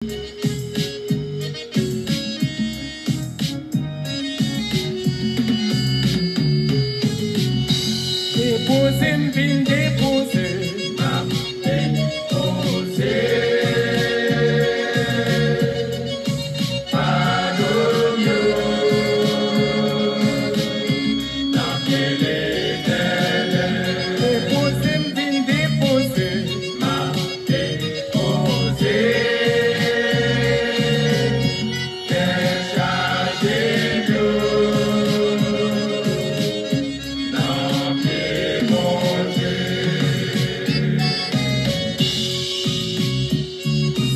Déposer, m'vin déposer, m'a déposé. Pardonne-nous, dans quel éternel. Déposer, m'vin déposer, m'a déposé. Déchargez-nous.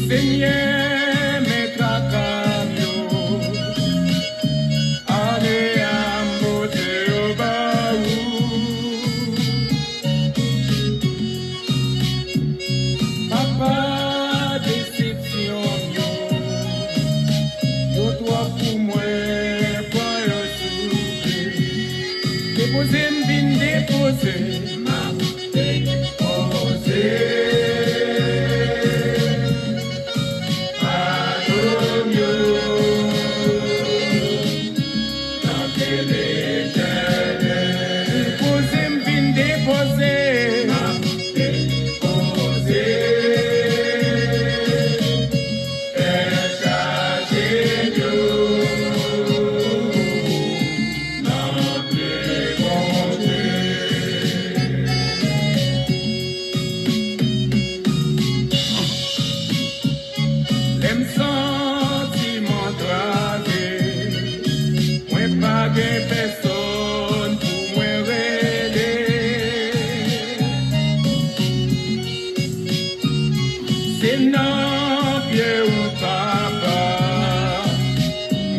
Seigneur, mettre à camion, allez à beauté au baou. Papa, déception, yo toi pour moi, pas yo souffrir. Déposer, m'vin déposer, m'a déposé. Personne pour moi c'est non pied ou papa,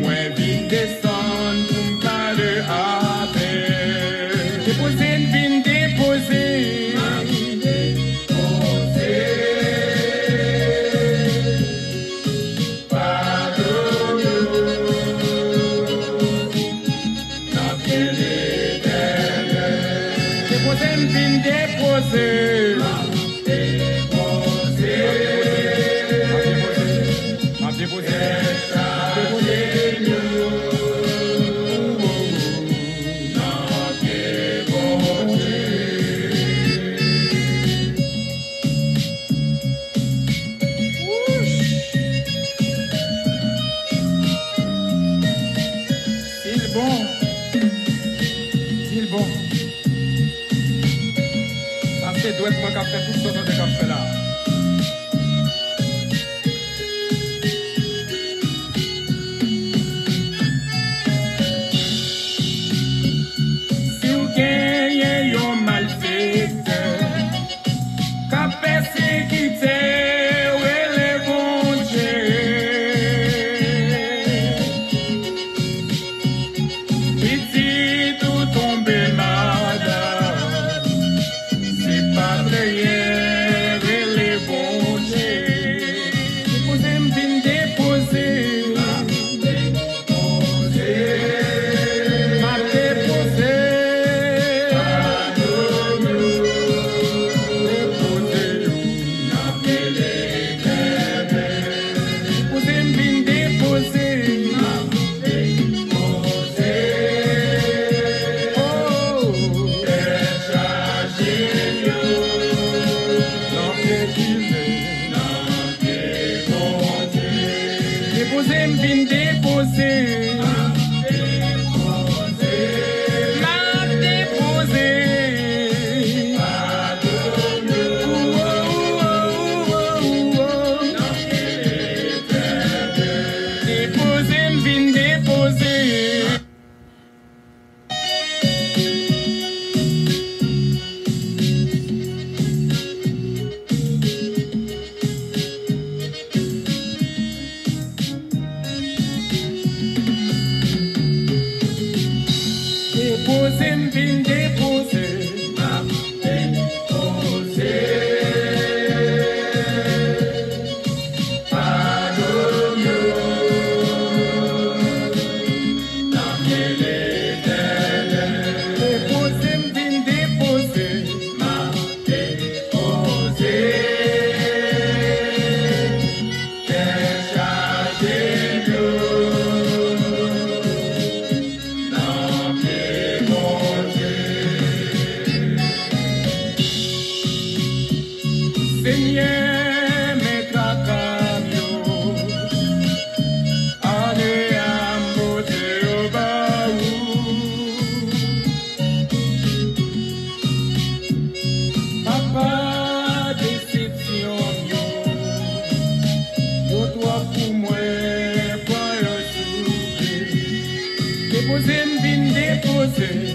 moi vite descendre pour me parler avec. Déposer, vine déposer. Vine déposer, m'a déposé, il bon. C'est doit être moi qui a fait tout ce que j'ai fait là. Si vous gagnez un malfaiteur, qu'a persécuté, où est le bon Dieu? Petit tout tombé malade. Prière et les bons dieux. Déposer, m'vin déposer. M'a déposé. Pardonne-nous. Déposez-nous. Dans quel éternel. Déposer, m'vin déposer. M'a déposé. Oh, déchargez-nous. Déposer, m'vin déposer. M'a déposé. Déposer, m'vin déposer. Déposer, m'vin déposer.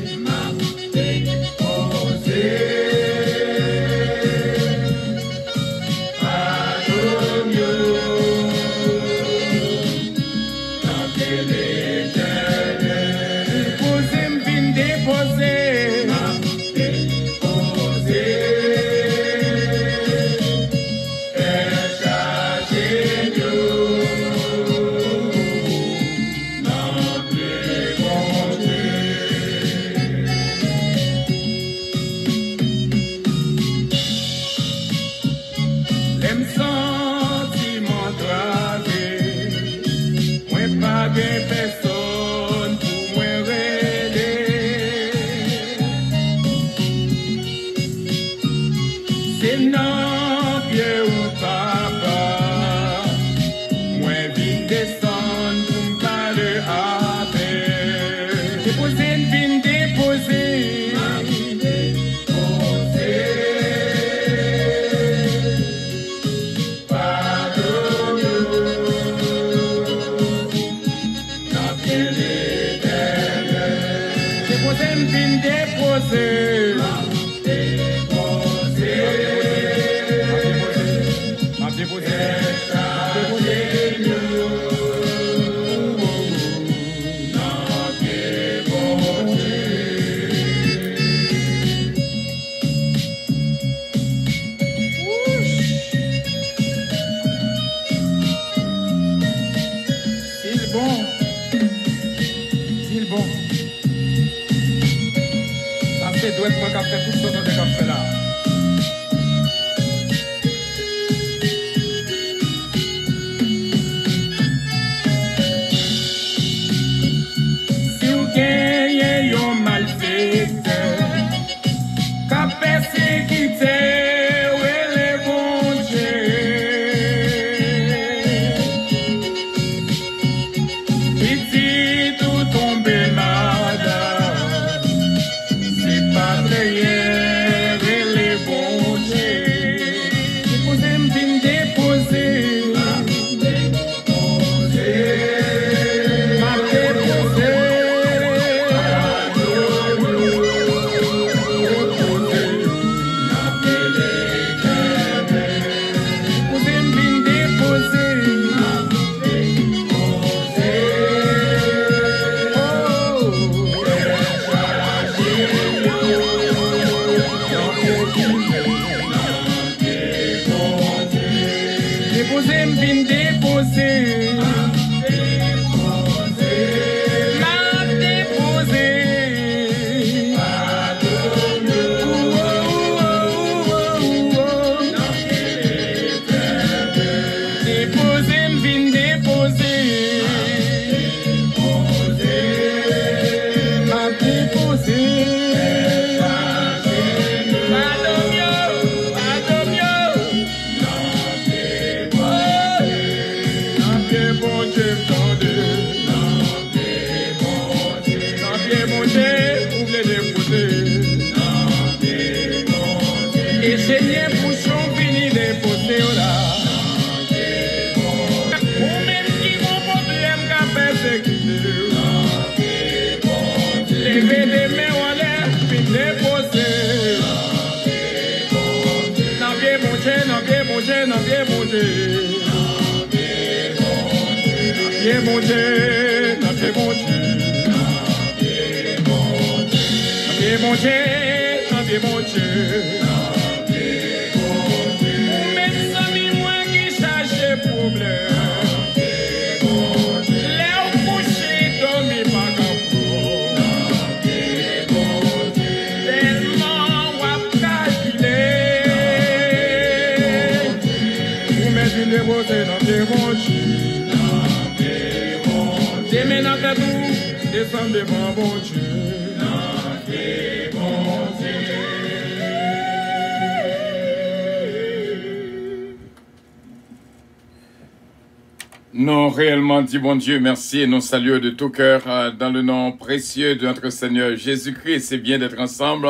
Non, réellement, dit bon Dieu, merci et nous saluons de tout cœur dans le nom précieux de notre Seigneur Jésus-Christ. C'est bien d'être ensemble.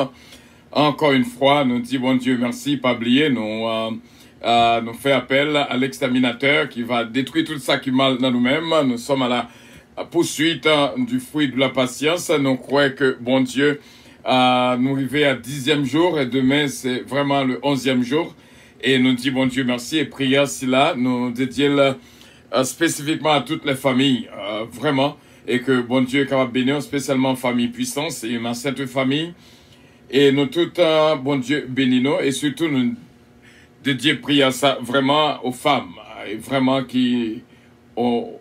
Encore une fois, nous dit bon Dieu, merci. Pas oublier, nous fait appel à l'exterminateur qui va détruire tout ça qui est mal dans nous-mêmes. Nous sommes à poursuite du fruit de la patience. Nous croyons que, bon Dieu, nous arrivons à 10e jour et demain, c'est vraiment le 11e jour. Et nous disons, bon Dieu, merci et prions cela. Nous dédions spécifiquement à toutes les familles, vraiment. Et que, bon Dieu, est capable de bénir spécialement famille puissance et ma sainte famille. Et nous toutes, bon Dieu, bénis-nous. Et surtout, nous dédions prions ça vraiment aux femmes. Et vraiment qui ont,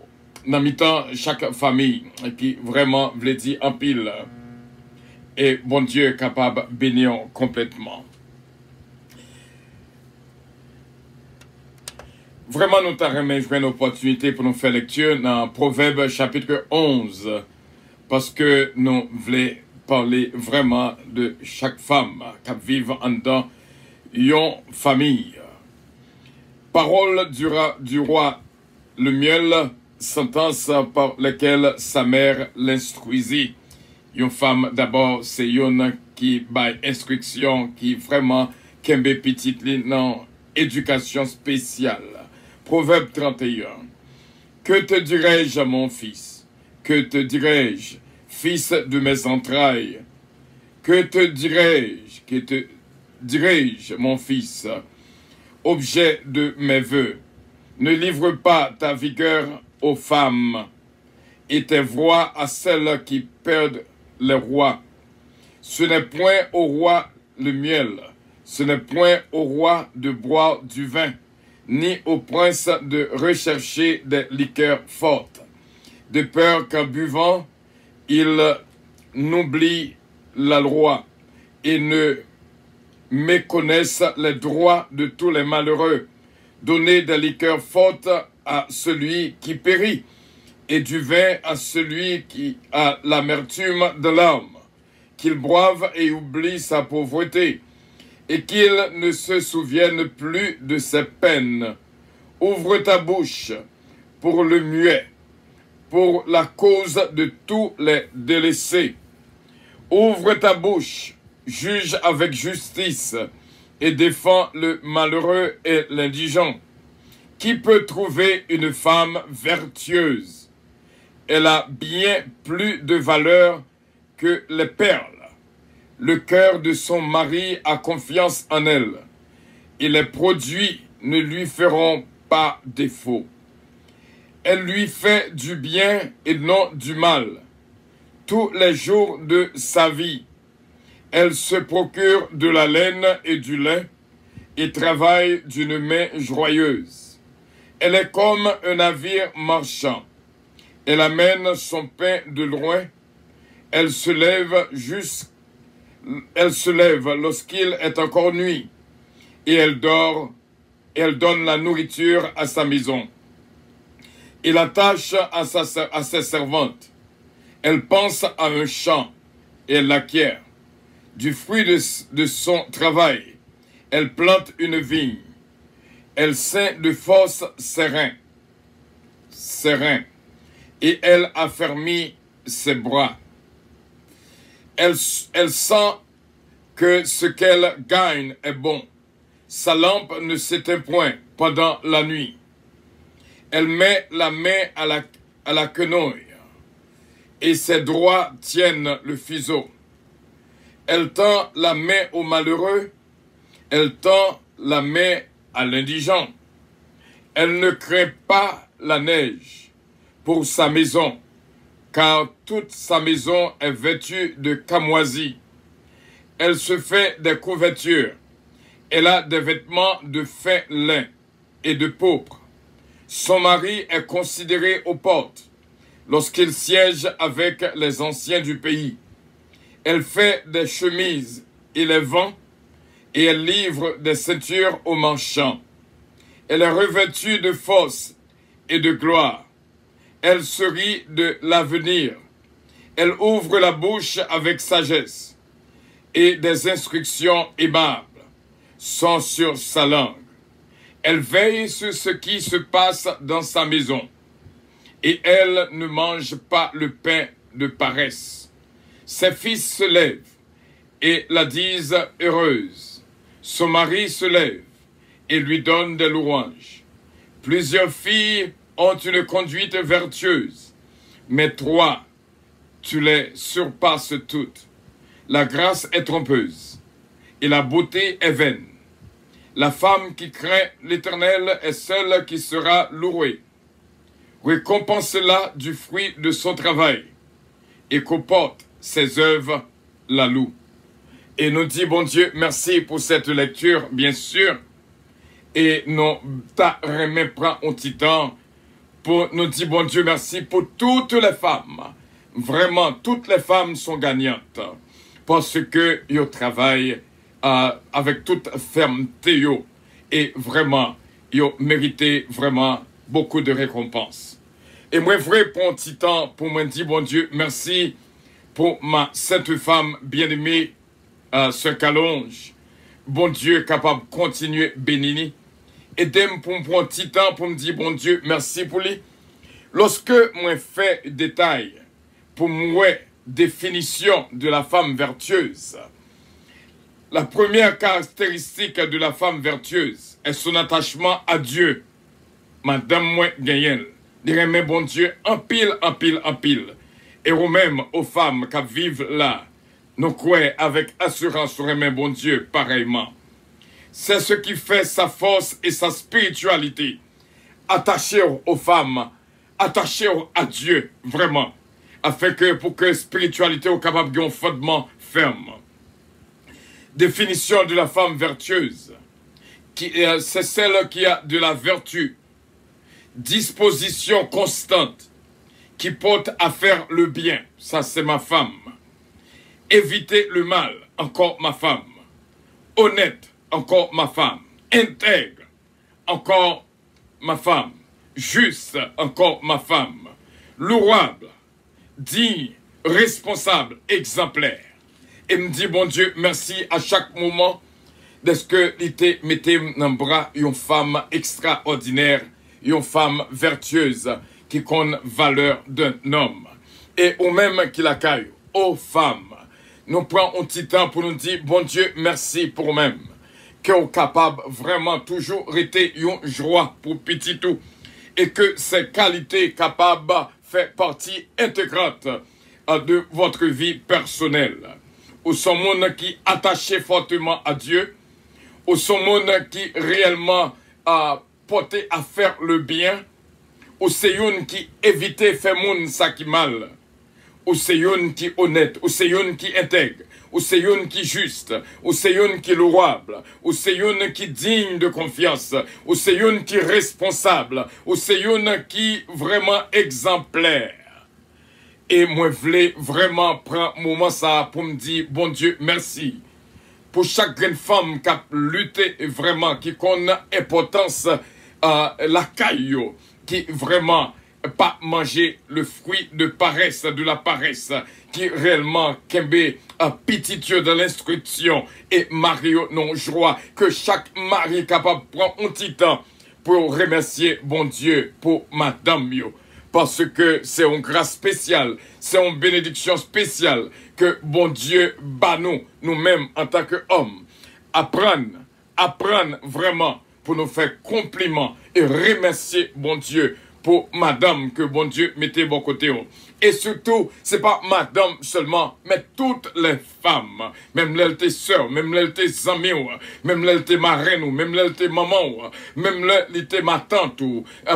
en mi-temps, chaque famille, qui vraiment veut dire en pile. Et bon Dieu est capable de bénir complètement. Vraiment, nous t'avons une opportunité pour nous faire lecture dans Proverbe chapitre 11. Parce que nous voulons parler vraiment de chaque femme qui vit en dedans une famille. Parole du roi, le miel, sentence par laquelle sa mère l'instruisit. Une femme, d'abord, c'est une qui baille instruction, qui vraiment kembe petite dans éducation spéciale. Proverbe 31. Que te dirai-je, mon fils? Que te dirai-je, fils de mes entrailles? Que te dirai-je? Que te dirai-je, mon fils? Objet de mes vœux. Ne livre pas ta vigueur aux femmes et tes voix à celles qui perdent les rois. Ce n'est point au roi le miel, ce n'est point au roi de boire du vin, ni au prince de rechercher des liqueurs fortes, de peur qu'en buvant, il n'oublie la loi et ne méconnaisse les droits de tous les malheureux. Donner des liqueurs fortes à celui qui périt, et du vin à celui qui a l'amertume de l'âme, qu'il boive et oublie sa pauvreté, et qu'il ne se souvienne plus de ses peines. Ouvre ta bouche pour le muet, pour la cause de tous les délaissés. Ouvre ta bouche, juge avec justice, et défends le malheureux et l'indigent. Qui peut trouver une femme vertueuse? Elle a bien plus de valeur que les perles. Le cœur de son mari a confiance en elle, et les produits ne lui feront pas défaut. Elle lui fait du bien et non du mal, tous les jours de sa vie. Elle se procure de la laine et du lait, et travaille d'une main joyeuse. Elle est comme un navire marchand. Elle amène son pain de loin. Elle se lève lorsqu'il est encore nuit, et elle dort, et elle donne la nourriture à sa maison. Et l'attache à ses servantes. Elle pense à un champ, et elle l'acquiert. Du fruit de son travail, elle plante une vigne. Elle ceint de force ses reins, et elle affermit ses bras. Elle sent que ce qu'elle gagne est bon. Sa lampe ne s'éteint point pendant la nuit. Elle met la main à la quenouille, et ses doigts tiennent le fuseau. Elle tend la main au malheureux, elle tend la main à l'indigent. Elle ne craint pas la neige pour sa maison, car toute sa maison est vêtue de camoisie. Elle se fait des couvertures. Elle a des vêtements de fin lin et de pourpre. Son mari est considéré aux portes lorsqu'il siège avec les anciens du pays. Elle fait des chemises et les vend, et elle livre des ceintures aux marchands. Elle est revêtue de force et de gloire. Elle se rit de l'avenir. Elle ouvre la bouche avec sagesse, et des instructions aimables sont sur sa langue. Elle veille sur ce qui se passe dans sa maison, et elle ne mange pas le pain de paresse. Ses fils se lèvent et la disent heureuse. Son mari se lève et lui donne des louanges. Plusieurs filles ont une conduite vertueuse. Mais toi, tu les surpasses toutes. La grâce est trompeuse et la beauté est vaine. La femme qui craint l'Éternel est celle qui sera louée. Récompense-la du fruit de son travail et qu'au porte ses œuvres la loue. Et nous dit, bon Dieu, merci pour cette lecture, bien sûr. Et nous prend un petit temps pour nous dire, bon Dieu, merci pour toutes les femmes. Vraiment, toutes les femmes sont gagnantes. Parce que ils travaillent avec toute fermeté. Et vraiment, ils méritent vraiment beaucoup de récompenses. Et moi, vrai, pour un petit temps, pour me dire, bon Dieu, merci pour ma sainte femme bien-aimée, Sœur Calonge. Bon Dieu, capable de continuer bénini. Aidez-moi pour prendre un petit temps pour me dire, bon Dieu, merci pour lui. Lorsque moi fais détail pour moi définition de la femme vertueuse, la première caractéristique de la femme vertueuse est son attachement à Dieu. Madame moi gagnelle, dirait mais bon Dieu, en pile, en pile, en pile. Et ou même aux femmes qui vivent là, nous croyons avec assurance sur mes bon Dieu pareillement. C'est ce qui fait sa force et sa spiritualité. Attaché aux femmes, attaché à Dieu, vraiment. Afin que pour que la spiritualité soit capable d'un fondement ferme. Définition de la femme vertueuse. C'est celle qui a de la vertu. Disposition constante. Qui porte à faire le bien. Ça c'est ma femme. Éviter le mal, encore ma femme. Honnête, encore ma femme. Intègre, encore ma femme. Juste, encore ma femme. Louable, digne, responsable, exemplaire. Et me dit, bon Dieu, merci à chaque moment de ce que l'ité mettait dans le bras une femme extraordinaire, une femme vertueuse qui compte valeur d'un homme. Et au même qui l'accueille, aux femmes. Nous prenons un petit temps pour nous dire, bon Dieu, merci pour nous-mêmes. Qu'on est capable vraiment toujours rester une joie pour petit tout. Et que ces qualités capables fait partie intégrante de votre vie personnelle. Ou sont monde qui attaché fortement à Dieu. Ou sont monde qui réellement porté à faire le bien. Ou c'est une qui évite faire monde ça qui mal. Ou c'est une qui honnête, ou c'est une qui intègre, ou c'est une qui juste, ou c'est une qui louable, ou c'est une qui digne de confiance, ou c'est une qui responsable, ou c'est une qui vraiment exemplaire. Et moi, je voulais vraiment prendre un moment ça pour me dire, bon Dieu, merci. Pour chaque grande femme qui a lutté vraiment, qui connaît l'importance la caillou, qui vraiment pas manger le fruit de paresse, de la paresse, qui réellement kembe un petit Dieu de l'instruction et Mario non joie que chaque mari capable de prendre un petit temps pour remercier bon Dieu pour madame yo. Parce que c'est une grâce spéciale, c'est une bénédiction spéciale que bon Dieu bat nous-mêmes en tant qu'hommes. Apprendre vraiment pour nous faire compliment et remercier bon Dieu pour madame que bon Dieu mettez bon côté. Et surtout, c'est pas madame seulement, mais toutes les femmes, même les sœurs, même les amis, même les marraines, même les mamans, même les ma tante,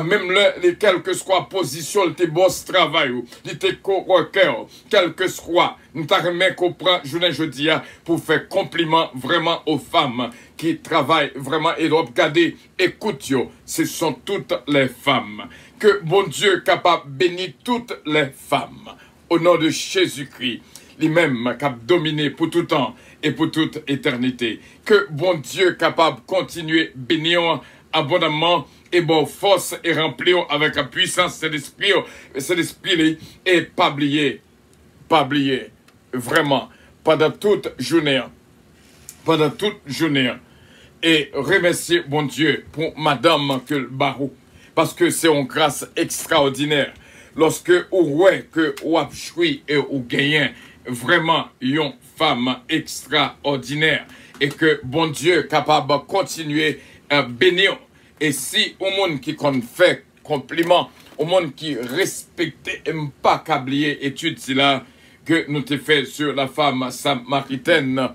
même les quelle que soit position, les boss travail, les co-workers, quel que soit, nous t'arrêtons qu'on prend journée jeudi pour faire compliment vraiment aux femmes qui travaillent vraiment et doivent regarder, écoute yo, ce sont toutes les femmes. Que bon Dieu capable de bénir toutes les femmes. Au nom de Jésus-Christ, lui-même capable de dominer pour tout temps et pour toute éternité. Que bon Dieu capable de continuer de bénir abondamment et bon force et remplir avec la puissance de l'esprit et pas oublier, vraiment, pendant toute journée, et remercier bon Dieu pour madame que le barreau. Parce que c'est une grâce extraordinaire. Lorsque vous voyez que vous avez choisi et vous gagnez vraiment une femme extraordinaire. Et que bon Dieu est capable de continuer à bénir. Et si au monde qui fait compliment au monde qui respectait et pas câblier étude si là que nous t'ai fait sur la femme samaritaine.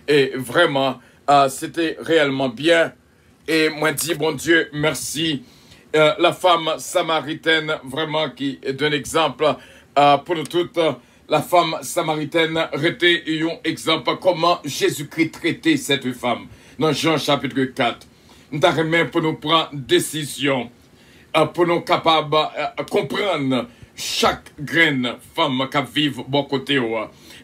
Et vraiment, c'était réellement bien. Et moi, dis, bon Dieu, merci. La femme samaritaine, vraiment, qui est un exemple pour nous toutes. La femme samaritaine était un exemple comment Jésus-Christ traitait cette femme. Dans Jean chapitre 4. Nous avons pour nous prendre décision, pour nous capables de comprendre chaque graine femme qui vit bon côté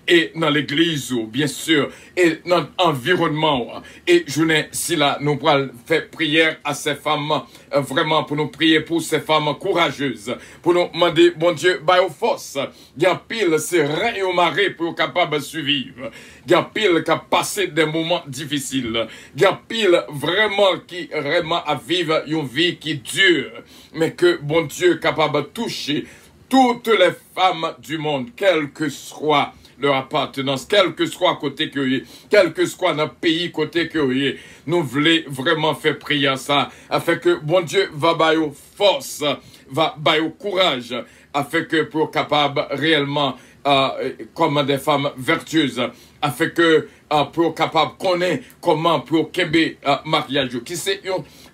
et dans l'église bien sûr et dans l'environnement et je n'ai si là nous pourrons faire prière à ces femmes vraiment pour nous prier pour ces femmes courageuses pour nous demander bon Dieu bail force il y a pile c'est rein et au marais pour capable de survivre il y a pile qui a passé des moments difficiles il y a pile vraiment qui vraiment à vivre une vie qui dure mais que bon Dieu capable de toucher toutes les femmes du monde, quelle que soit leur appartenance, quel que soit côté que quel que soit notre pays côté que nous voulons vraiment faire prier à ça, afin que bon Dieu va bailler force, va bailler courage, afin que pour capable réellement comme des femmes vertueuses, afin que pour capable connaître comment pour qu'aimer mariage qui c'est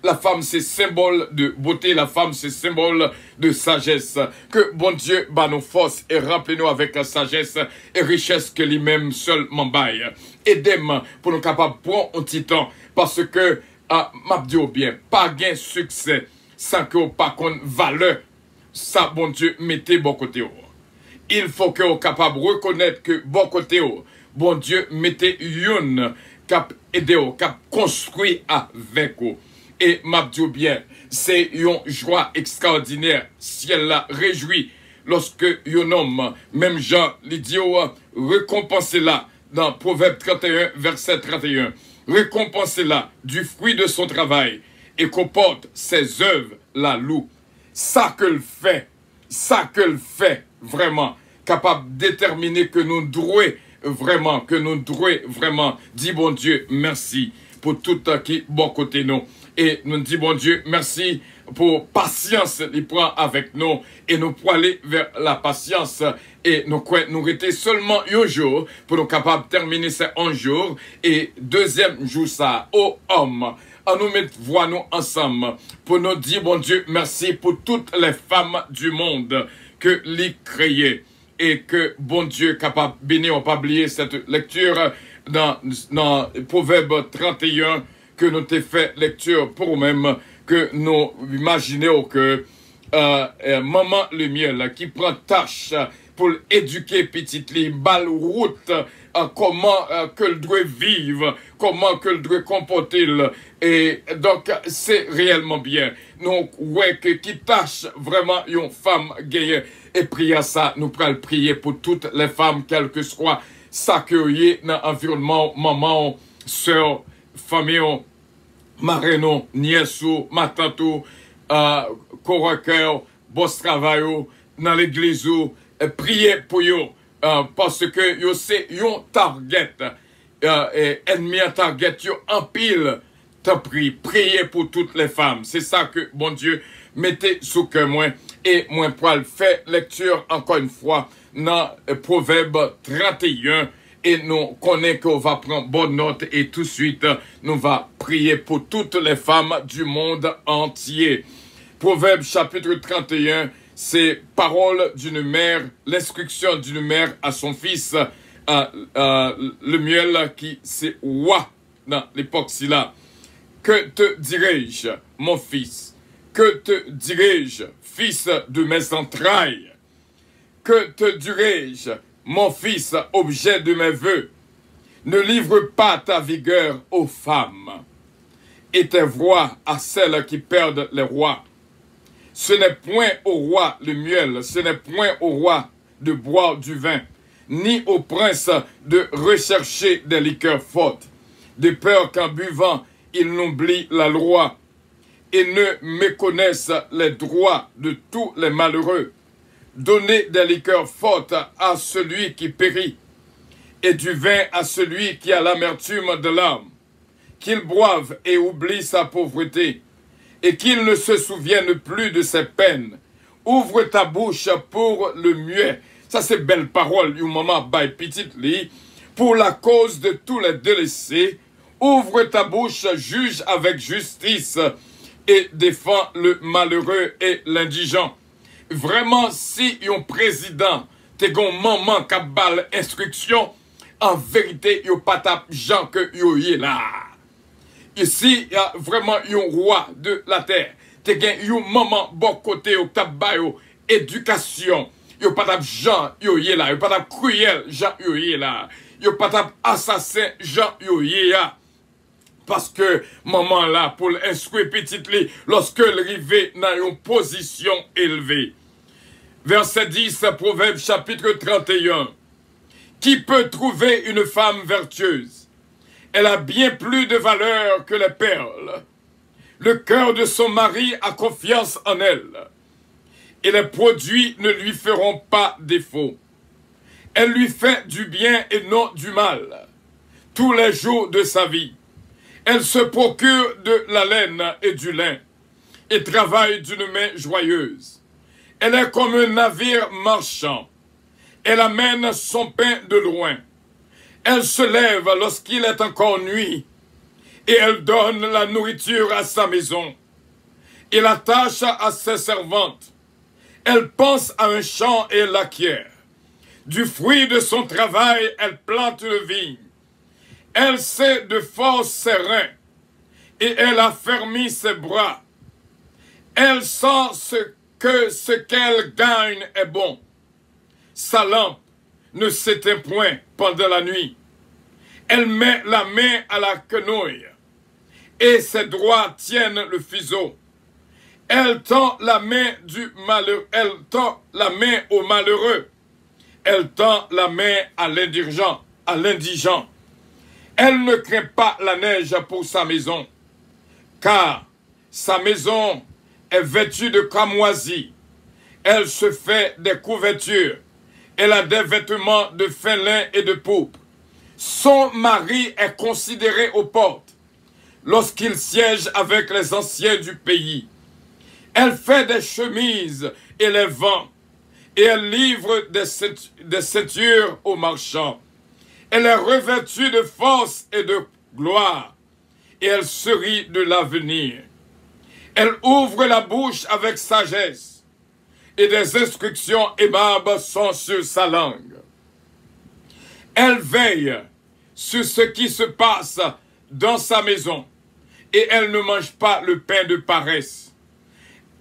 la femme c'est symbole de beauté, la femme c'est symbole de sagesse, que bon Dieu bat nos forces et remplis-nous avec sagesse et richesse que lui-même seulement baille. Aidez-moi pour nous capables prendre un petit temps parce que m'a dit bien pas gain succès sans que pas qu'on valeur ça bon Dieu mettez bon côté. Il faut que vous capable reconnaître que bon côté bon Dieu mettez une cap aider cap construit avec vous. Et m'a dit bien, c'est une joie extraordinaire, ciel la réjouit lorsque un homme, même Jean, l'idiot, récompensez-la dans Proverbe 31, verset 31. Récompensez-la du fruit de son travail et comporte ses œuvres la loue. Ça que le fait, vraiment, capable de déterminer que nous devons vraiment, dit bon Dieu, merci pour tout qui bon côté nous. Et nous dit bon Dieu, merci pour patience, il prend avec nous et nous pour aller vers la patience et nous rester seulement un jour pour nous capables de terminer ces 11 jours et deuxième jour ça, ô homme, à nous mettre voix nous ensemble pour nous dire bon Dieu, merci pour toutes les femmes du monde que l'y créé et que bon Dieu capable bénir, on pas oublier cette lecture dans Proverbe 31 que nous t'ai fait lecture pour nous-mêmes, que nous imaginons que maman le miel qui prend tâche pour éduquer petite li, balle route, comment que le doit vivre, comment que le doit comporter. Et donc, c'est réellement bien. Donc, ouais, que qui tâche vraiment une femme gagnée. Et prier ça, nous prenons prier pour toutes les femmes, quel que soit ça que y est dans l'environnement, maman, soeur, famille, marraine, nièce, ma tante, coworker, boss travail, dans l'église, priez pour eux, parce que yo c'est un target, ennemi à target, yo en pile, t'en prie, priez pour toutes les femmes. C'est ça que, bon Dieu, mettez sous que moi, et moi pour le faire lecture encore une fois, dans Proverbe 31, et nous connaissons qu'on va prendre bonne note et tout de suite, nous va prier pour toutes les femmes du monde entier. Proverbe chapitre 31, c'est parole d'une mère, l'instruction d'une mère à son fils, le miel qui c'est roi dans l'époque-ci là. Que te dirai-je, mon fils? Que te dirai-je, fils de mes entrailles? Que te dirai-je, mon fils, objet de mes vœux? Ne livre pas ta vigueur aux femmes, et tes voix à celles qui perdent les rois. Ce n'est point au roi le miel, ce n'est point au roi de boire du vin, ni au prince de rechercher des liqueurs fortes, de peur qu'en buvant, il n'oublie la loi, et ne méconnaisse les droits de tous les malheureux. Donnez des liqueurs fortes à celui qui périt, et du vin à celui qui a l'amertume de l'âme, qu'il boive et oublie sa pauvreté, et qu'il ne se souvienne plus de ses peines, Ouvre ta bouche pour le muet. Ça, c'est belle parole, une maman by petite lit. Pour la cause de tous les délaissés, ouvre ta bouche, juge avec justice et défends le malheureux et l'indigent. Vraiment, si un président te gon maman qui bal instruction, en vérité, il n'y a pas de gens que y là. Ici, il y a vraiment un roi de la terre. Te gen yon maman bon côté au tabayo éducation. Yo pas de gens yoye là, yo pas de cruel gens yoye là. Yo pas de assassin gens yoye là. Parce que maman là pour l'instruire petite li lorsque elle arrive dans une position élevée. Verset 10, Proverbe chapitre 31. Qui peut trouver une femme vertueuse? Elle a bien plus de valeur que les perles. Le cœur de son mari a confiance en elle, et les produits ne lui feront pas défaut. Elle lui fait du bien et non du mal, tous les jours de sa vie. Elle se procure de la laine et du lin, et travaille d'une main joyeuse. Elle est comme un navire marchand. Elle amène son pain de loin. Elle se lève lorsqu'il est encore nuit, et elle donne la nourriture à sa maison, et la tâche à ses servantes. Elle pense à un champ et l'acquiert. Du fruit de son travail, elle plante une vigne. Elle sait de force ses reins, et elle affermit ses bras. Elle sent que ce qu'elle gagne est bon. Sa lampe ne s'éteint point pendant la nuit. Elle met la main à la quenouille, et ses doigts tiennent le fuseau. Elle tend la main au malheureux. Elle tend la main à l'indigent. Elle ne craint pas la neige pour sa maison, car sa maison est vêtue de cramoisie. Elle se fait des couvertures. Elle a des vêtements de fin lin et de pourpre. Son mari est considéré aux portes lorsqu'il siège avec les anciens du pays. Elle fait des chemises et les vend, et elle livre des ceintures aux marchands. Elle est revêtue de force et de gloire, et elle se rit de l'avenir. Elle ouvre la bouche avec sagesse, et des instructions aimables sont sur sa langue. Elle veille sur ce qui se passe dans sa maison, et elle ne mange pas le pain de paresse.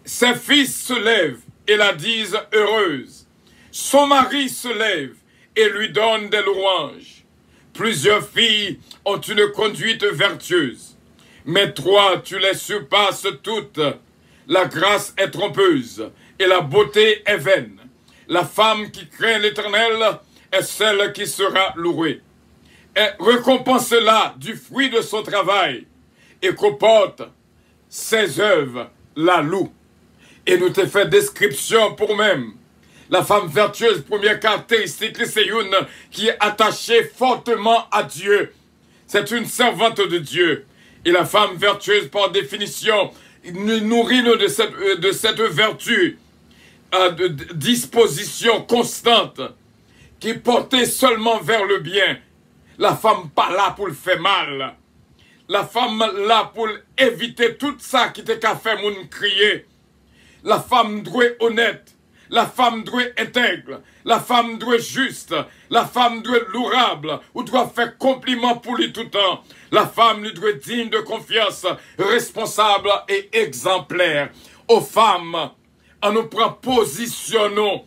Ses fils se lèvent et la disent heureuse. Son mari se lève et lui donne des louanges. Plusieurs filles ont une conduite vertueuse, mais toi tu les surpasses toutes. La grâce est trompeuse et la beauté est vaine. La femme qui craint l'Éternel est celle qui sera louée. Et récompense-la du fruit de son travail, et comporte ses œuvres la loue. Et nous te fait description pour même. La femme vertueuse, première caractéristique, c'est une qui est attachée fortement à Dieu. C'est une servante de Dieu. Et la femme vertueuse, par définition, nous nourrit de cette vertu, de disposition constante, qui est portée seulement vers le bien. La femme pas là pour le faire mal. La femme là pour éviter tout ça qui te qu'a fait moun crier. La femme doit être honnête. La femme doit être intègre. La femme doit être juste. La femme doit être lourable. Ou doit faire compliment pour lui tout le temps. La femme lui doit être digne de confiance, responsable et exemplaire. Aux femmes, on nous prend positionnons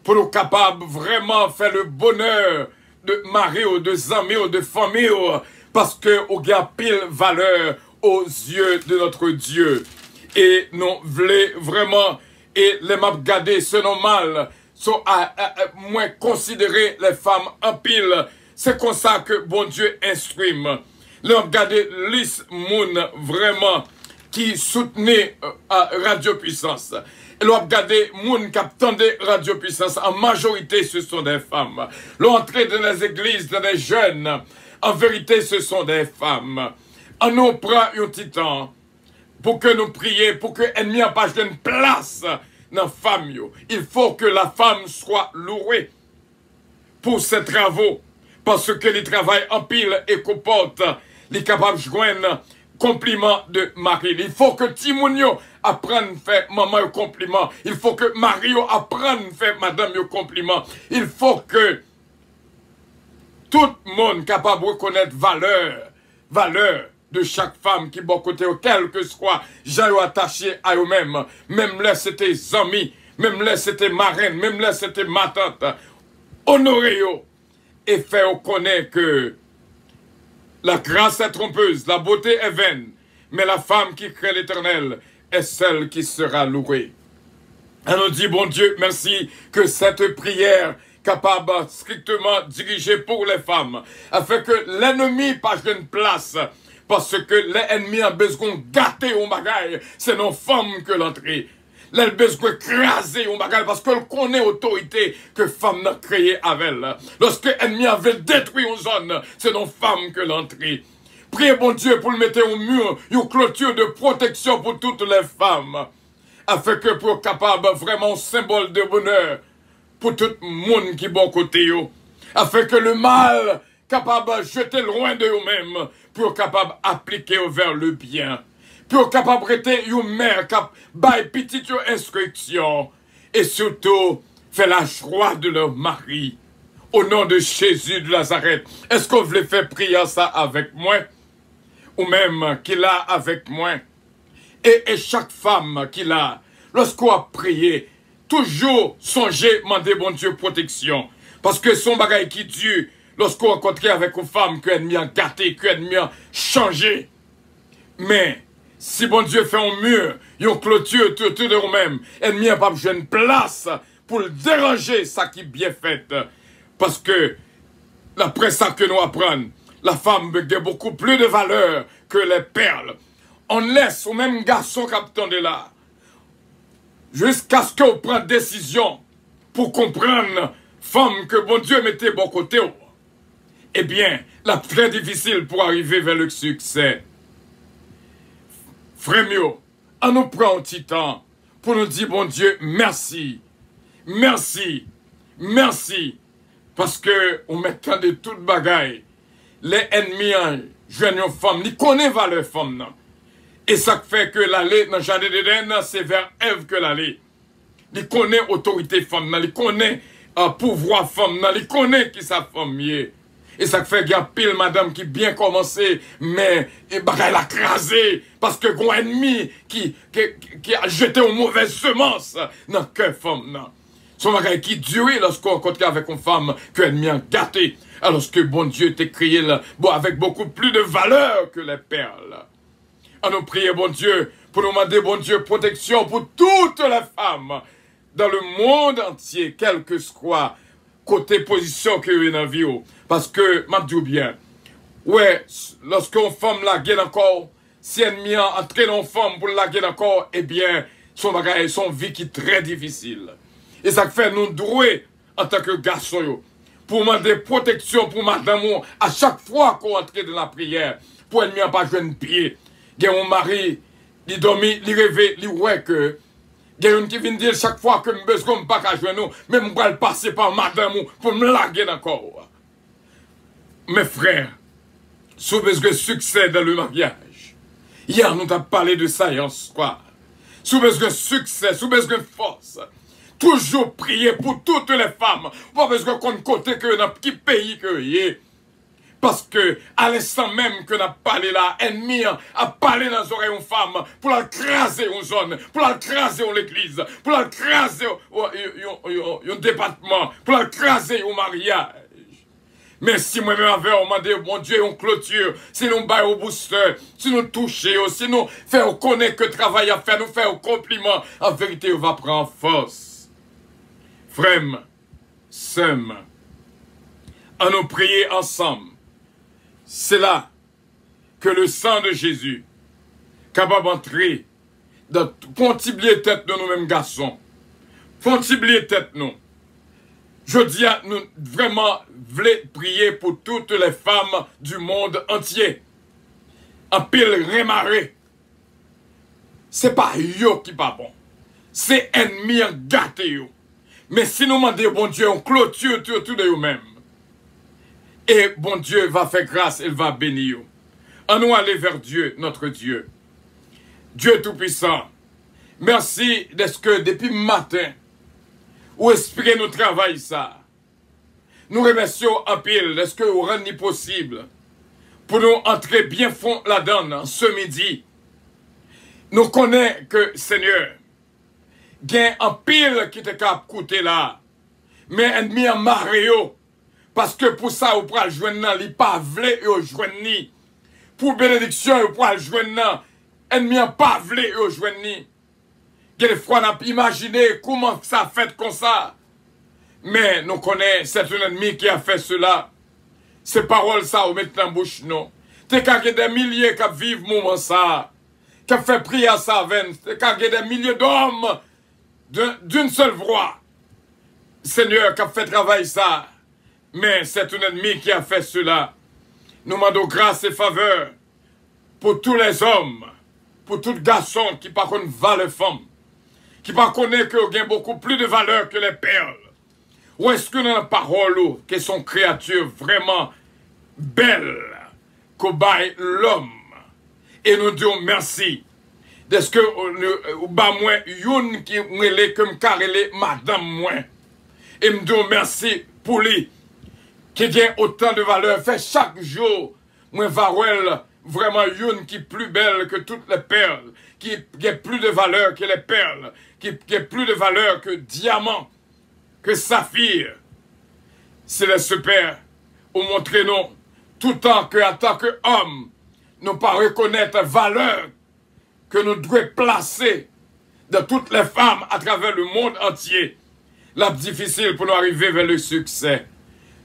pour nous capables vraiment faire le bonheur de mari ou de amis ou de famille, parce que nous avons pile valeur aux yeux de notre Dieu. Et nous voulons vraiment, et les m'a gardé ce normal, sont à moins considérer les femmes en pile. C'est comme ça que bon Dieu instruit. Les m'a gardé Lys Moun vraiment qui soutenait Radio Puissance. Et l'on a regardé moun qui attendait Radio Puissance, en majorité ce sont des femmes. L'on entré dans les églises, dans les jeunes, en vérité ce sont des femmes. On nous prend un petit temps pour que nous prions, pour que l'ennemi n'a pas une place dans femme yo. Il faut que la femme soit louée pour ses travaux. Parce que les travail en pile et comporte, les capables de joindre compliment de mari. Il faut que Timounio apprenne à faire maman un compliment. Il faut que Mario apprenne à faire madame un compliment. Il faut que tout le monde capable de reconnaître valeur de chaque femme qui est bon côté, quel que soit, j'ai attaché à eux-mêmes. Même là, c'était amis, même là, c'était marraine, même là, c'était ma tante. Honorez-vous et faire connaître que la grâce est trompeuse, la beauté est vaine, mais la femme qui crée l'Éternel est celle qui sera louée. Elle nous dit, bon Dieu, merci que cette prière capable strictement dirigée pour les femmes, afin que l'ennemi pas une place, parce que l'ennemi a besoin de gâter au bagaille, c'est nos femmes que l'entrée. Elle a besoin de craser au bagaille, parce qu'elle connaît l'autorité que femme n'a créée avec elle. Lorsque l'ennemi avait détruit une zone, c'est nos femmes que l'entrée. Priez bon Dieu pour le mettre au mur, une clôture de protection pour toutes les femmes, afin que pour capable vraiment symbole de bonheur pour tout le monde qui est bon côté, afin que le mal capable de jeter loin de eux-mêmes, pour capable d'appliquer vers le bien, pour capable d'être une mère capable de petite instruction, et surtout faire la joie de leur mari, au nom de Jésus de Nazareth. Est-ce qu'on voulait faire prier ça avec moi, ou même qu'il a avec moi, et chaque femme qu'il a, lorsqu'on a prié, toujours songer, demander bon Dieu protection. Parce que son bagage qui tue, lorsqu'on rencontre avec une femme que l'ennemi a gâté, que l'ennemi a changé. Mais, si bon Dieu fait un mur, une clôture tout de nous-mêmes, l'ennemi n'a pas besoin de place pour le déranger, ça qui est bien fait. Parce que, d'après ça que nous apprenons, la femme a beaucoup plus de valeur que les perles. On laisse au même garçon capitaine de là, jusqu'à ce qu'on prenne décision pour comprendre, femme, que bon Dieu mettait bon côté. Eh bien, là, très difficile pour arriver vers le succès. Frère mieux, on nous prend un petit temps pour nous dire, bon Dieu, merci, merci, merci, parce que on met tant de toute bagaille. Les ennemis, jeunes femmes, ils connaissent valeur femme, non? Et ça fait que l'aller dans le jardin d'Éden, c'est vers Ève que l'aller. Il connaît autorité femme, il connaît pouvoir femme, il connaît qui sa femme est. Et ça fait qu'il y a pile madame qui bien commencé, mais elle a crasé parce que un ennemi qui a jeté une mauvaise semence dans le cœur femme. Non. Son bagage qui dure lorsqu'on rencontre avec une femme que l'ennemi a gâté, alors que bon Dieu t'a créé là, bon, avec beaucoup plus de valeur que les perles. À nous prier, bon Dieu, pour nous demander, bon Dieu, protection pour toutes les femmes dans le monde entier, quel que soit côté position que vous avez dans la vie. Parce que, m'a dit bien, ouais, lorsqu'une femme la gagne encore, si ennemi a entré dans une femme pour la gagner encore, eh bien, son vie qui est très difficile. Et ça fait nous douer en tant que garçon, pour demander protection pour madame, à chaque fois qu'on entre dans la prière, pour ennemi n'a pas joué de pied. Il y a un mari, il dormit, il rêvait, il ouais que, il y a une qui vient dire chaque fois que je ne besoin pas qu'à jouer nous, mais je vais passer par madame pour me larguer encore. Mes frères, sous besoin de succès dans le mariage. Hier, nous avons parlé de ça en soir. Sous besoin de succès, sous besoin de force. Toujours prier pour toutes les femmes. Pas besoin qu'on côté que dans petit pays que y est. Parce que, à l'instant même que nous avons parlé là, ennemi a parlé dans les oreilles aux femmes pour la craser aux zones, pour la craser aux l'église, pour la craser au département, pour la craser au mariage. Mais si moi-même avec, on m'a dit, mon Dieu, on clôture, si nous baillons au booster, si nous touchons, si nous faisons connaître que travail à faire, nous faisons compliment, en vérité, on va prendre force. Frère, sœur, à nous prier ensemble. C'est là que le sang de Jésus, capable d'entrer dans pontiblier tête de nous-mêmes garçons, pontiblier tête nous. Je dis à nous vraiment voulons prier pour toutes les femmes du monde entier. En pile remarré. C'est pas yo qui pas bon. c'est ennemi gâté. Mais si nous demandons, bon Dieu, on clôture tout de nous-mêmes. Et bon Dieu va faire grâce, il va bénir. En nous aller vers Dieu, notre Dieu. Dieu Tout-Puissant, merci d'être que depuis matin, où esprit nous travaille ça. Nous remercions en pile de ce que vous rendez possible pour nous entrer bien fond là-dedans ce midi. Nous connaissons que, Seigneur, il y a un pile qui te cap coûter là, mais ennemi en mario, parce que pour ça, vous pouvez le joindre, il pas vle et vous joindre. Pour bénédiction, vous pouvez le joindre, ennemi en pas vle et vous joindre. Des fois, on a imaginé comment ça fait comme ça. Mais nous connaissons, c'est un ennemi qui a fait cela. Ces paroles, ça, on met dans la bouche, non. T'es qu'à des milliers qui vivent moment ça, qui a fait prier à sa veine, t'es qu'à des milliers d'hommes d'une seule voix. Seigneur, qui a fait travail ça. Mais c'est un ennemi qui a fait cela. Nous demandons grâce et faveur pour tous les hommes, pour tout garçon qui par contre valent les femmes, qui par connaît que ont beaucoup plus de valeur que les perles. Ou est-ce que dans la parole, que sont créatures vraiment belles, qu'au bail l'homme, et nous disons merci. Est-ce que nous bah moins youn qui m'élè comme carrelé madame moins. Et nous disons merci pour lui qui a autant de valeur. Fait chaque jour, moi varel vraiment youn qui est plus belle que toutes les perles, qui a plus de valeur que les perles, qui a plus de valeur que diamant, que saphir. C'est le super, ou montrez-nous, tout temps que, en tant qu'homme, nous pas reconnaître la valeur que nous devons placer de toutes les femmes à travers le monde entier. La difficile pour nous arriver vers le succès.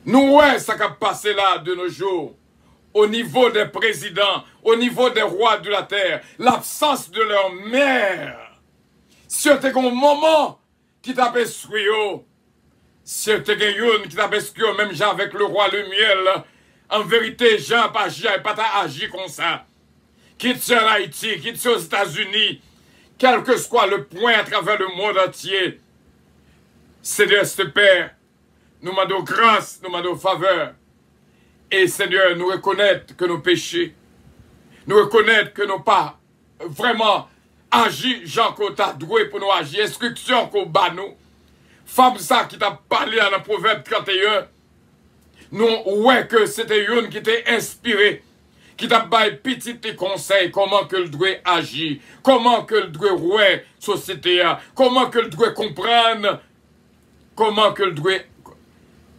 Nous, ouais, ça qui a passé là de nos jours, au niveau des présidents, au niveau des rois de la terre, l'absence de leur mère. C'était un moment qui t'a pesqué, c'était un qui t'a pesqué, même Jean avec le roi le miel. En vérité, Jean pas agi comme ça. Quitte sur Haïti, quitte sur aux États-Unis, quel que soit le point à travers le monde entier. Seigneur, ce Père, nous demandons grâce, nous demandons faveur. Et Seigneur, nous reconnaître que nos péchés, nous reconnaître que nous pas vraiment agi, Jean, qu'on t'a doué pour nous agir, instruction qu'on bat nous. Femme ça qui t'a parlé dans le Proverbe 31, nous, ouais, que c'était une qui t'a inspiré, qui t'a baillé petit tes conseils, comment que le doit agir, comment que le doit ouais, société, comment que le doit comprendre, comment que le doit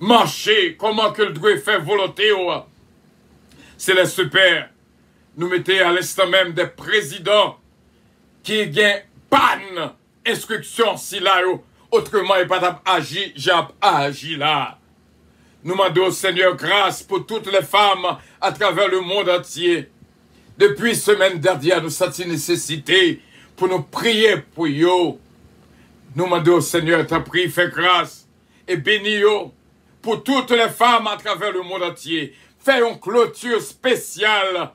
marcher, comment que le doit faire volonté. C'est le super. Nous mettons à l'instant même des présidents qui gagnent panne, instruction si là, autrement, il pas agi, j'ai agi là. Nous demandons au Seigneur grâce pour toutes les femmes à travers le monde entier. Depuis semaine dernière, nous sentions nécessité pour nous prier pour eux. Nous demandons au Seigneur, t'as pris, fais grâce et bénis eux pour toutes les femmes à travers le monde entier. Fais une clôture spéciale.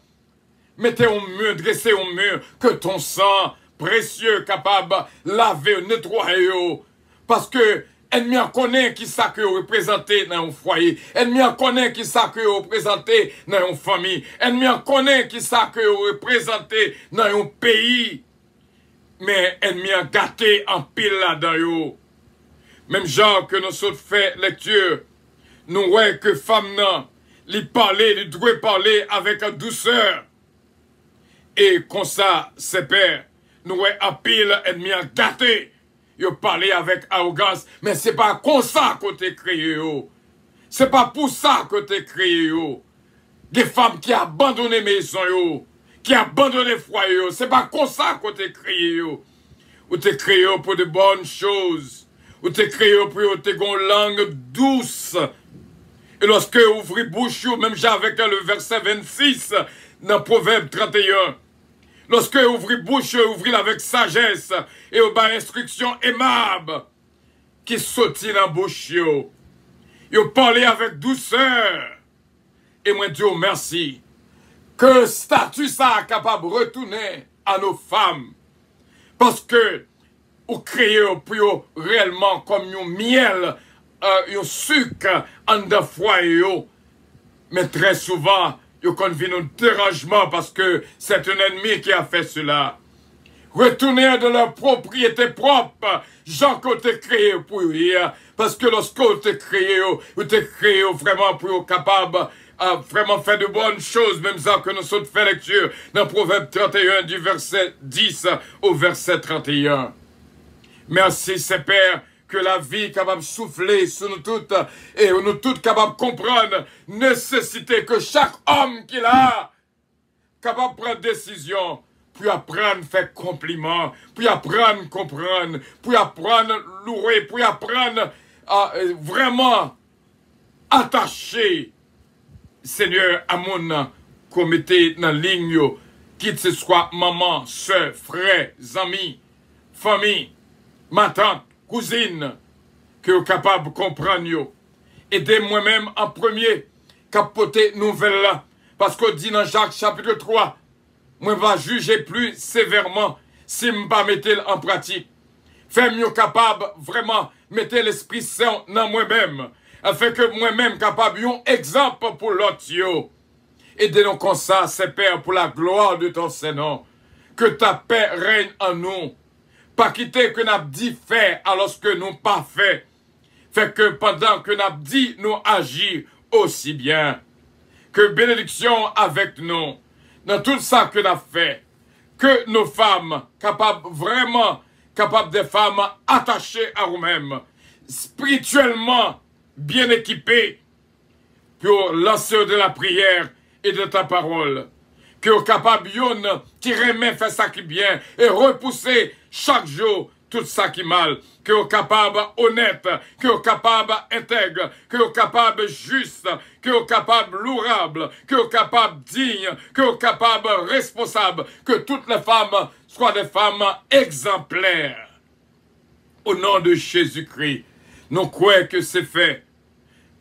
Mettez au mur, dressez au mur, que ton sang précieux capable laver, nettoyer. Parce que ennemi en connaît qui ça que représenté dans un foyer. Ennemi en connaît qui ça que représenté dans une famille. Ennemi en connaît qui ça que représenté dans un pays. Mais ennemi en gâté en pile là-dedans. Même genre que nous sommes fait lecture. Nous voyons que femme nan, li parler, li doit parler avec douceur. Et comme ça, c'est père. Nous voyons en pile ennemi en gâté. Yo parler avec arrogance, mais c'est pas comme ça que t'es créé yo. C'est pas pour ça que t'es créé yo. Des femmes qui abandonnent maison yo, qui abandonnent foyer yo, c'est pas comme ça que t'es créé yo. Ou t'es créé pour de bonnes choses. Ou t'es créé pour te une langue douce. Et lorsque vous ouvrez bouche yo, même avec le verset 26 dans Proverbe 31. Lorsque vous ouvrez bouche, ouvrez avec sagesse et au bas instruction aimable qui sortit dans la bouche. Vous parlez avec douceur. Et moi, Dieu merci. Que statut ça est capable de retourner à nos femmes. Parce que ou créé pour réellement comme un miel, un sucre en de foyer. Mais très souvent, il convient un dérangement parce que c'est un ennemi qui a fait cela. Retourner de leur propriété propre, Jean qu'on t'a créé pour eux, parce que lorsqu'on t'a créé vraiment pour être capable vraiment faire de bonnes choses, même ça que nous sommes fait lecture dans Proverbe 31 du verset 10 au verset 31. Merci, Seigneur, que la vie capable de souffler sur nous toutes et nous toutes capables de comprendre nécessité que chaque homme qu'il a capable de prendre décision pour apprendre à faire compliment, pour apprendre à comprendre, pour apprendre à louer, pour apprendre à vraiment attacher Seigneur à mon qu'on mette dans la ligne, qu'il ce soit maman, soeur, frère, amis, famille, ma tante, cousine, que vous capable de comprendre. Aidez moi-même en premier, capoter nouvelle là. Parce qu'on dit dans Jacques chapitre 3, moi va juger plus sévèrement si je ne pas mettre en pratique. Faire mieux capable vraiment mettre l'Esprit Saint dans moi-même. Afin que moi-même capable un exemple pour l'autre. Aidez-nous comme ça, c'est Père, pour la gloire de ton Seigneur. Que ta paix règne en nous. Pas quitter que nous dit faire alors que nous pas fait. Fait que pendant que nous dit nous agir aussi bien. Que bénédiction avec nous. Dans tout ça que nous avons fait. Que nos femmes, vraiment capables des femmes attachées à nous-mêmes. Spirituellement bien équipées. Pour lancer de la prière et de ta parole. Que vous capable qui remet faire ça qui bien et repousser chaque jour tout ça qui mal. Que vous capable honnête, que vous capable intègre, que vous capable juste, que vous capable lourable, que vous capable digne, que vous capable responsable. Que toutes les femmes soient des femmes exemplaires. Au nom de Jésus-Christ, nous croyons que c'est fait.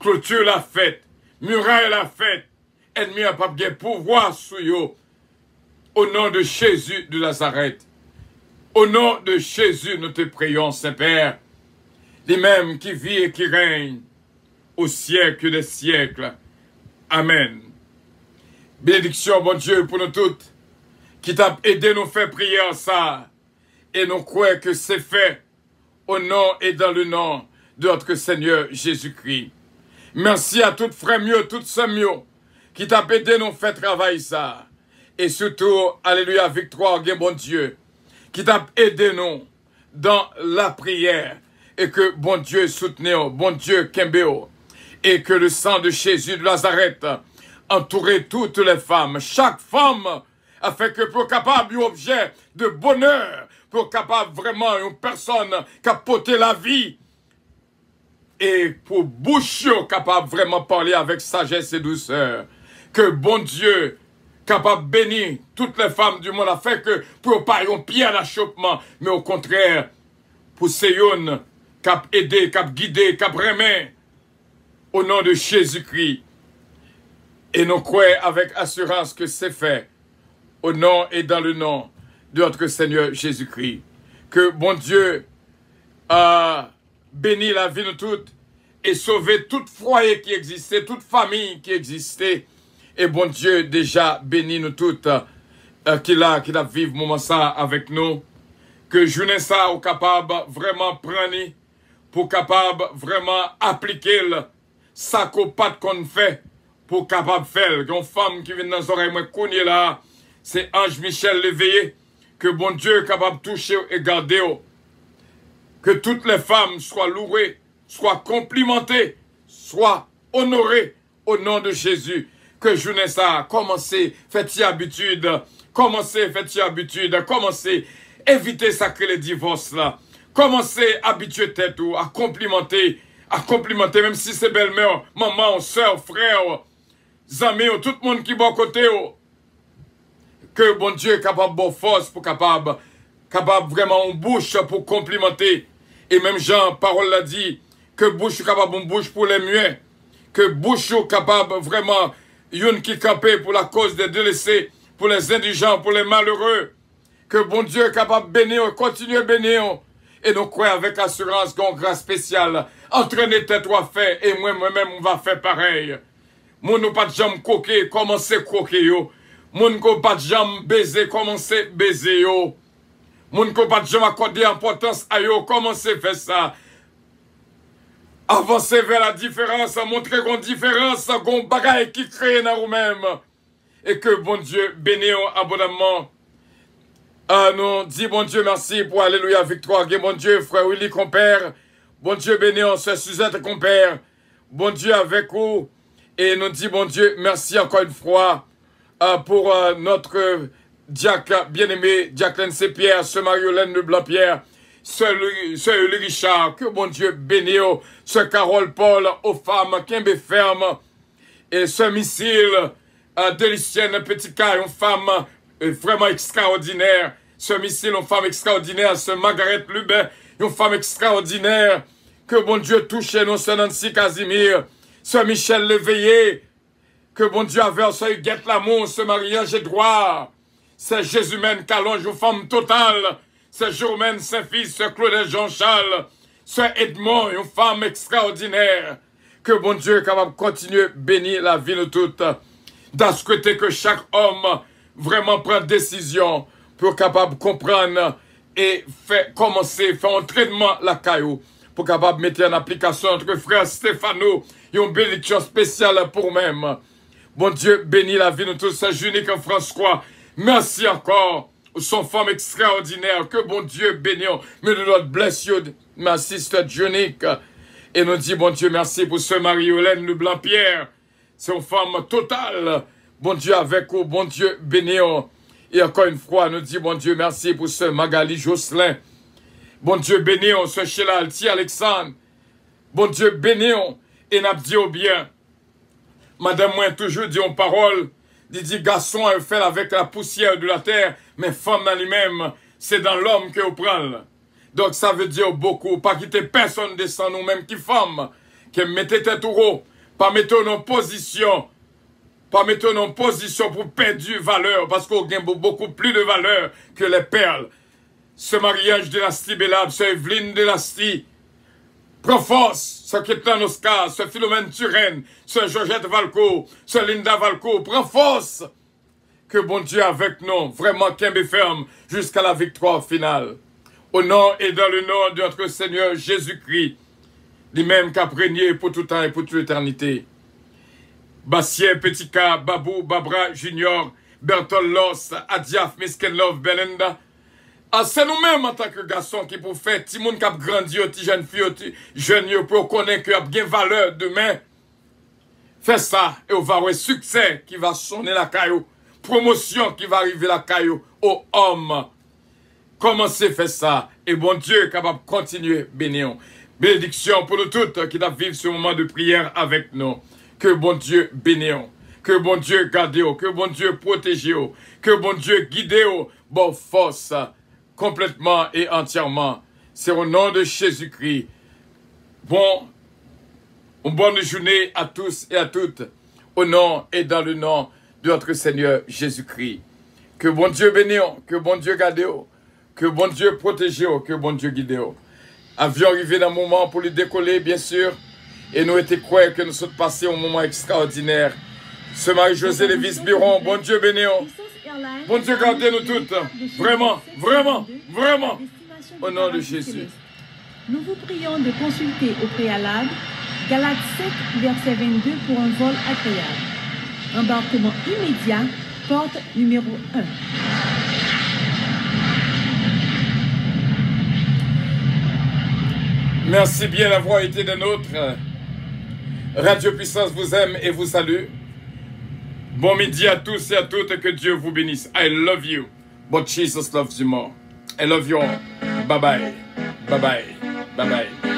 Clôture la fête, muraille la fête. Ennemi n'a pas de pouvoir sur eux. Au nom de Jésus de Nazareth. Au nom de Jésus, nous te prions, Saint-Père. Les mêmes qui vit et qui règne au siècle des siècles. Amen. Bénédiction, bon Dieu, pour nous toutes, qui t'a aidé nous faire prier en ça. Et nous croyons que c'est fait au nom et dans le nom de notre Seigneur Jésus-Christ. Merci à toutes frères mieux, toutes sœurs mieux, qui t'a aidé nous faire travailler ça. Et surtout, alléluia, victoire, bon Dieu, qui t'a aidé nous dans la prière. Et que bon Dieu soutenez, bon Dieu kembeo. Et que le sang de Jésus de Nazareth entourait toutes les femmes, chaque femme, afin que pour capable un objet de bonheur, pour capable vraiment une personne qui a porté la vie, et pour bouche capable vraiment parler avec sagesse et douceur. Que bon Dieu capable de bénir toutes les femmes du monde, afin que pour pas un pied à l'achoppement, mais au contraire, pour Seyoun, cap aider, cap guider, cap remettre, au nom de Jésus-Christ. Et nous croyons avec assurance que c'est fait, au nom et dans le nom de notre Seigneur Jésus-Christ. Que bon Dieu a béni la vie de toutes et sauvé tout foyer qui existait, toute famille qui existait. Et bon Dieu déjà béni nous toutes qui a vivre moment ça avec nous. Que journée ça au capable vraiment prendre pour capable vraiment appliquer ça qu'on pas qu'on fait pour capable faire. Une femme qui vient dans les oreilles moi connais là, c'est Ange Michel Léveillé. Que bon Dieu est capable de toucher et garder. Que toutes les femmes soient louées, soient complimentées, soient honorées au nom de Jésus. Que journée ça, commencez, faites-y habitude, commencez, faites-y habitude, commencez, évitez ça que les divorces là. Commencez, habituez tête à complimenter, même si c'est belle-mère, maman, soeur, frère, amis, tout le monde qui est bon côté. Que bon Dieu est capable de force pour capable vraiment une bouche pour complimenter. Et même Jean, parole l'a dit, que bouche capable une bouche pour les muets, que bouche capable vraiment une qui campait pour la cause des délaissés, pour les indigents, pour les malheureux, que bon Dieu est capable de bénir, continuer à bénir, Et nous croyons avec assurance qu'on grâce spéciale. Entraînez tête toi fait et moi-même on va faire pareil. Moun nou pas de jambes coquer, commencez croquer yo. Moun ko pas de jambes baiser, commencez baiser yo. Moun ko pas de jambes accorder importance à yo, commencez faire ça. Avancez vers la différence, montrez qu'on différence, qu'on bagaille qui crée dans vous-même. Et que bon Dieu bénisse abondamment. Nous dit bon Dieu merci pour alléluia victoire. Bon Dieu frère Willy compère. Bon Dieu bénisse ce Suzette compère. Bon Dieu avec vous. Et nous dit bon Dieu merci encore une fois pour notre diacre bien-aimé, Jacqueline C-Pierre, ce Marie-Hélène de Blanc-Pierre. Sœur Uli Richard, que bon Dieu bénisse, Sœur Carole Paul, aux femmes, Kimbe Ferme, et Sœur Missile, Délicienne Petit Cas, une femme vraiment extraordinaire, Sœur Missile, une femme extraordinaire, Sœur Margaret Lubin, une femme extraordinaire, que bon Dieu touche nous, Sœur Nancy Casimir, Sœur Michel Léveillé, que bon Dieu avait, Sœur Huguette Lamour, Sœur Marie-Ange Edouard, Sœur Jésus-Mène Calonge, une femme totale, Sœur Germaine Saint-Fils, Sœur Claudette Jean-Charles, Sœur Edmond, une femme extraordinaire. Que bon Dieu est capable de continuer à bénir la vie de toutes. D'assouhaiter que chaque homme vraiment prenne décision pour capable de comprendre et commencer, faire un entraînement la caillou. Pour capable de mettre en application notre frère Stéphano, une bénédiction spéciale pour même. Bon Dieu bénit la vie de tous. Sœur Junique François, merci encore. Son femme extraordinaire, que bon Dieu bénisse. May the Lord bless you, ma sister Junique. Et nous dit bon Dieu merci pour ce Marie-Hélène Leblanc-Pierre. C'est une femme totale. Bon Dieu avec vous, bon Dieu bénisse. Et encore une fois, nous dit bon Dieu merci pour ce Magali Jocelyn. Bon Dieu bénisse, ce Sheila Alti Alexandre. Bon Dieu bénisse. Et n'a dit au bien. Madame moi toujours dit en parole. Il dit, garçon est fait avec la poussière de la terre, mais femme dans lui-même, c'est dans l'homme que vous prenez. Donc ça veut dire beaucoup, pas quitter personne descend nous-mêmes qui femme, qui mettez tête au haut, pas mettre nos positions, pas mettre nos positions pour perdre du valeur, parce qu'on gagne beaucoup plus de valeur que les perles. Ce mariage de Nasty Bellade, ce Evelyne de Nasty, prends force, ce Kétan Oscar, ce Philomène Turenne, ce Georgette Valco, ce Linda Valco, prends force. Que bon Dieu avec nous, vraiment qu'un ferme jusqu'à la victoire finale. Au nom et dans le nom de notre Seigneur Jésus-Christ, lui-même qui a régné pour tout temps et pour toute l'éternité. Bastien, Petit K, Babou, Babra, Junior, Bertol Loss, Adiaf, Miskenlov, Belinda. Ah, c'est nous-mêmes en tant que garçons qui pour faire petit monde qui a grandi, petit jeune fille, jeune pour connaître qu'il y a bien valeur demain. Fais ça et on va avoir succès qui va sonner la caillou. Promotion qui va arriver la caillou aux hommes. Commencez à faire ça. Et bon Dieu est capable de continuer bénir. Bénédiction pour nous toutes qui doivent vivre ce moment de prière avec nous. Que bon Dieu bénisse. Que bon Dieu garde. Que bon Dieu protège. Que bon Dieu guide. Bon force. Complètement et entièrement. C'est au nom de Jésus-Christ. Une bonne journée à tous et à toutes. Au nom et dans le nom de notre Seigneur Jésus-Christ. Que bon Dieu bénisse, que bon Dieu garde, que bon Dieu protège, que bon Dieu guide. Avions arrivé dans un moment pour lui décoller, bien sûr. Et nous étions croyants que nous sommes passés un moment extraordinaire. Ce Marie-Josée Lévis Biron, bon Dieu bénisse. Bon Dieu, gardez-nous toutes. Vraiment, vraiment, vraiment. Au nom de Jésus. Nous vous prions de consulter au préalable Galates 7, verset 22 pour un vol agréable. Embarquement immédiat, porte numéro 1. Merci bien d'avoir été des nôtres. Radio Puissance vous aime et vous salue. Bon midi à tous et à toutes et que Dieu vous bénisse. I love you, but Jesus loves you more. I love you all. Bye bye. Bye bye. Bye bye.